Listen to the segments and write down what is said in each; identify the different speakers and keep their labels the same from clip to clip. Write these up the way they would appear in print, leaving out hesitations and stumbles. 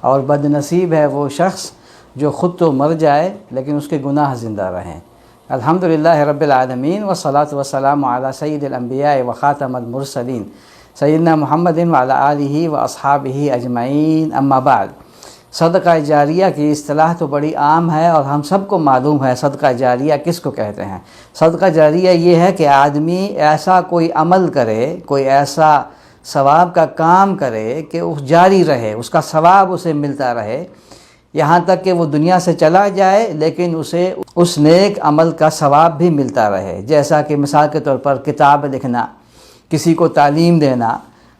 Speaker 1: اور بد نصیب ہے وہ شخص جو خود تو مر جائے لیکن اس کے گناہ زندہ رہیں۔ الحمدللہ رب العالمین والصلاة والسلام علی سید الانبیاء وخاتم المرسلین سیدنا محمد وعلی آلہ واصحابہ اجمعین، اما بعد۔ صدقہ جاریہ کی اصطلاح تو بڑی عام ہے اور ہم سب کو معلوم ہے صدقہ جاریہ کس کو کہتے ہیں۔ صدقہ جاریہ یہ ہے کہ آدمی ایسا کوئی عمل کرے، کوئی ایسا ثواب کا کام کرے کہ اس جاری رہے، اس کا ثواب اسے ملتا رہے یہاں تک کہ وہ دنیا سے چلا جائے، لیکن اسے اس نیک عمل کا ثواب بھی ملتا رہے۔ جیسا کہ مثال کے طور پر کتاب لکھنا، کسی کو تعلیم دینا،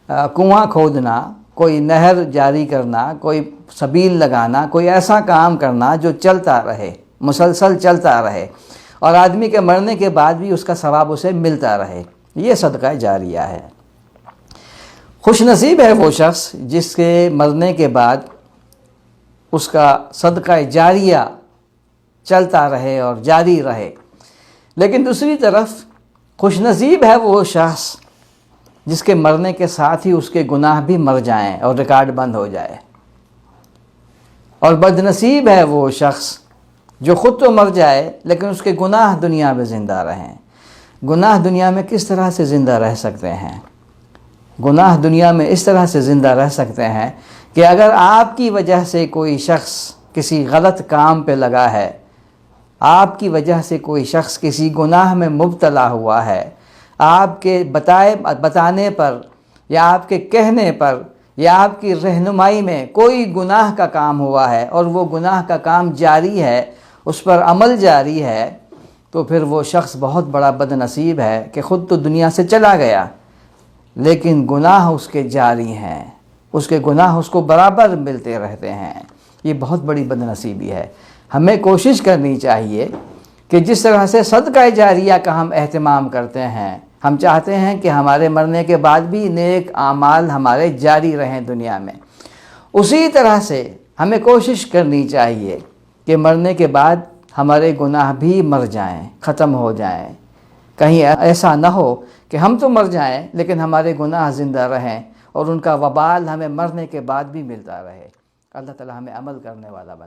Speaker 1: کنواں کھودنا، کوئی نہر جاری کرنا، کوئی سبیل لگانا، کوئی ایسا کام کرنا جو چلتا رہے، مسلسل چلتا رہے اور آدمی کے مرنے کے بعد بھی اس کا ثواب اسے ملتا رہے، یہ صدقہ جاریہ ہے۔ خوش نصیب ہے وہ شخص جس کے مرنے کے بعد اس کا صدقہ جاریہ چلتا رہے اور جاری رہے، لیکن دوسری طرف خوش نصیب ہے وہ شخص جس کے مرنے کے ساتھ ہی اس کے گناہ بھی مر جائیں اور ریکارڈ بند ہو جائے، اور بد نصیب ہے وہ شخص جو خود تو مر جائے لیکن اس کے گناہ دنیا میں زندہ رہیں۔ گناہ دنیا میں کس طرح سے زندہ رہ سکتے ہیں؟ گناہ دنیا میں اس طرح سے زندہ رہ سکتے ہیں کہ اگر آپ کی وجہ سے کوئی شخص کسی غلط کام پہ لگا ہے، آپ کی وجہ سے کوئی شخص کسی گناہ میں مبتلا ہوا ہے، آپ کے بتانے پر یا آپ کے کہنے پر یا آپ کی رہنمائی میں کوئی گناہ کا کام ہوا ہے اور وہ گناہ کا کام جاری ہے، اس پر عمل جاری ہے، تو پھر وہ شخص بہت بڑا بد نصیب ہے کہ خود تو دنیا سے چلا گیا لیکن گناہ اس کے جاری ہیں، اس کے گناہ اس کو برابر ملتے رہتے ہیں۔ یہ بہت بڑی بد نصیبی ہے۔ ہمیں کوشش کرنی چاہیے کہ جس طرح سے صدقہ جاریہ کا ہم اہتمام کرتے ہیں، ہم چاہتے ہیں کہ ہمارے مرنے کے بعد بھی نیک اعمال ہمارے جاری رہیں دنیا میں، اسی طرح سے ہمیں کوشش کرنی چاہیے کہ مرنے کے بعد ہمارے گناہ بھی مر جائیں، ختم ہو جائیں۔ کہیں ایسا نہ ہو کہ ہم تو مر جائیں لیکن ہمارے گناہ زندہ رہیں اور ان کا وبال ہمیں مرنے کے بعد بھی ملتا رہے۔ اللہ تعالی ہمیں عمل کرنے والا بنائے۔